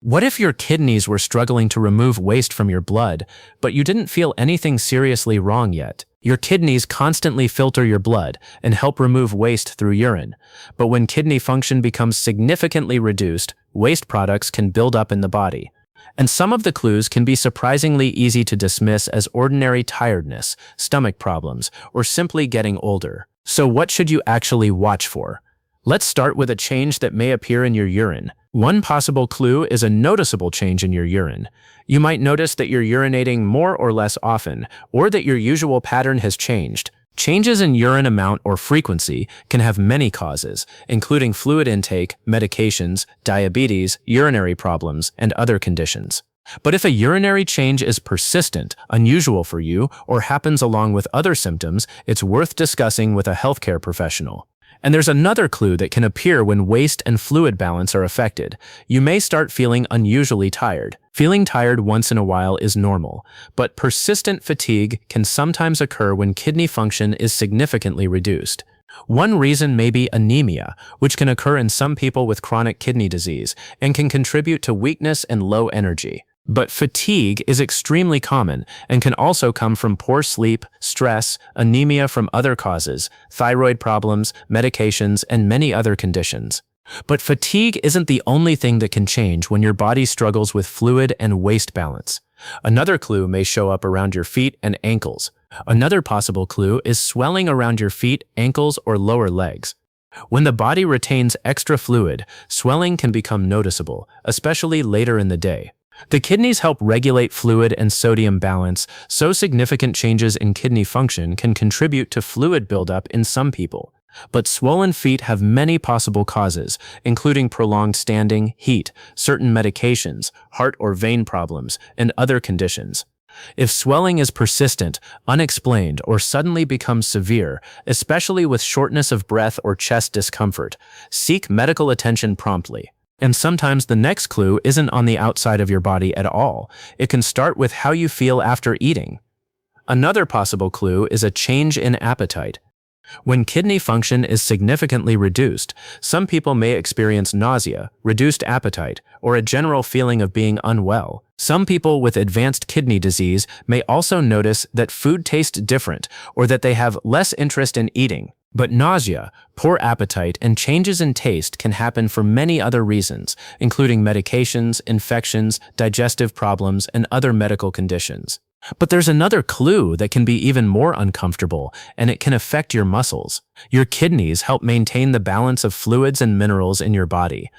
What if your kidneys were struggling to remove waste from your blood, but you didn't feel anything seriously wrong yet? Your kidneys constantly filter your blood and help remove waste through urine. But when kidney function becomes significantly reduced, waste products can build up in the body. And some of the clues can be surprisingly easy to dismiss as ordinary tiredness, stomach problems, or simply getting older. So what should you actually watch for? Let's start with a change that may appear in your urine. One possible clue is a noticeable change in your urine. You might notice that you're urinating more or less often, or that your usual pattern has changed. Changes in urine amount or frequency can have many causes, including fluid intake, medications, diabetes, urinary problems, and other conditions. But if a urinary change is persistent, unusual for you, or happens along with other symptoms, it's worth discussing with a healthcare professional. And there's another clue that can appear when waste and fluid balance are affected. You may start feeling unusually tired. Feeling tired once in a while is normal, but persistent fatigue can sometimes occur when kidney function is significantly reduced. One reason may be anemia, which can occur in some people with chronic kidney disease and can contribute to weakness and low energy. But fatigue is extremely common and can also come from poor sleep, stress, anemia from other causes, thyroid problems, medications, and many other conditions. But fatigue isn't the only thing that can change when your body struggles with fluid and waste balance. Another clue may show up around your feet and ankles. Another possible clue is swelling around your feet, ankles, or lower legs. When the body retains extra fluid, swelling can become noticeable, especially later in the day. The kidneys help regulate fluid and sodium balance, so significant changes in kidney function can contribute to fluid buildup in some people. But swollen feet have many possible causes, including prolonged standing, heat, certain medications, heart or vein problems, and other conditions. If swelling is persistent, unexplained, or suddenly becomes severe, especially with shortness of breath or chest discomfort, seek medical attention promptly. And sometimes the next clue isn't on the outside of your body at all. It can start with how you feel after eating. Another possible clue is a change in appetite. When kidney function is significantly reduced, some people may experience nausea, reduced appetite, or a general feeling of being unwell. Some people with advanced kidney disease may also notice that food tastes different or that they have less interest in eating. But nausea, poor appetite, and changes in taste can happen for many other reasons, including medications, infections, digestive problems, and other medical conditions. But there's another clue that can be even more uncomfortable, and it can affect your muscles. Your kidneys help maintain the balance of fluids and minerals in your body.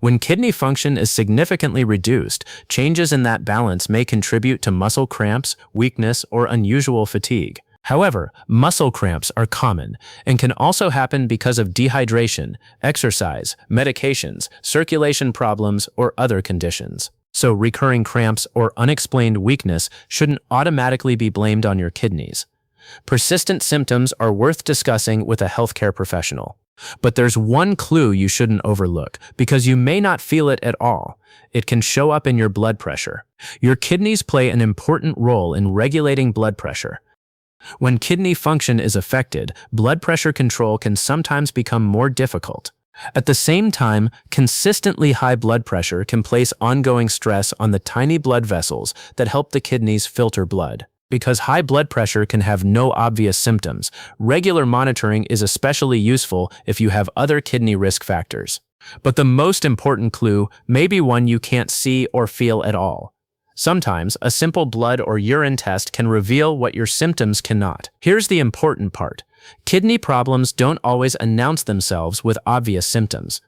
When kidney function is significantly reduced, changes in that balance may contribute to muscle cramps, weakness, or unusual fatigue. However, muscle cramps are common and can also happen because of dehydration, exercise, medications, circulation problems, or other conditions. So recurring cramps or unexplained weakness shouldn't automatically be blamed on your kidneys. Persistent symptoms are worth discussing with a healthcare professional. But there's one clue you shouldn't overlook, because you may not feel it at all. It can show up in your blood pressure. Your kidneys play an important role in regulating blood pressure. When kidney function is affected, blood pressure control can sometimes become more difficult. At the same time, consistently high blood pressure can place ongoing stress on the tiny blood vessels that help the kidneys filter blood. Because high blood pressure can have no obvious symptoms, regular monitoring is especially useful if you have other kidney risk factors. But the most important clue may be one you can't see or feel at all. Sometimes, a simple blood or urine test can reveal what your symptoms cannot. Here's the important part. Kidney problems don't always announce themselves with obvious symptoms.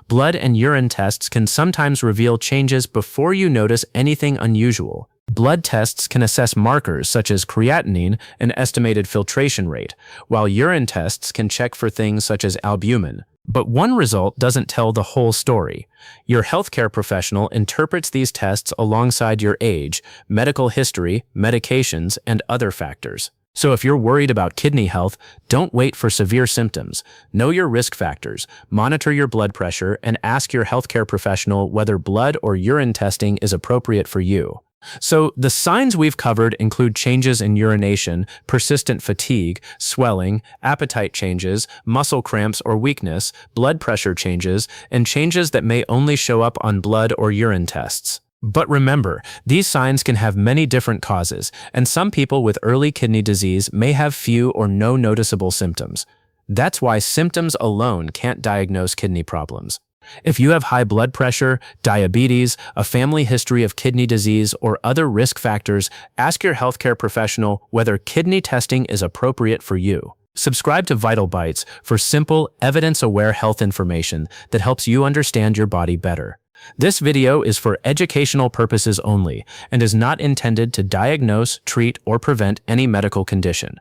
Blood and urine tests can sometimes reveal changes before you notice anything unusual. Blood tests can assess markers such as creatinine and estimated filtration rate, while urine tests can check for things such as albumin. But one result doesn't tell the whole story. Your healthcare professional interprets these tests alongside your age, medical history, medications, and other factors. So if you're worried about kidney health, don't wait for severe symptoms. Know your risk factors, monitor your blood pressure, and ask your healthcare professional whether blood or urine testing is appropriate for you. So, the signs we've covered include changes in urination, persistent fatigue, swelling, appetite changes, muscle cramps or weakness, blood pressure changes, and changes that may only show up on blood or urine tests. But remember, these signs can have many different causes, and some people with early kidney disease may have few or no noticeable symptoms. That's why symptoms alone can't diagnose kidney problems. If you have high blood pressure, diabetes, a family history of kidney disease, or other risk factors, ask your healthcare professional whether kidney testing is appropriate for you. Subscribe to VitalBites for simple, evidence-aware health information that helps you understand your body better. This video is for educational purposes only and is not intended to diagnose, treat, or prevent any medical condition.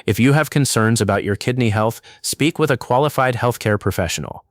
If you have concerns about your kidney health, speak with a qualified healthcare professional.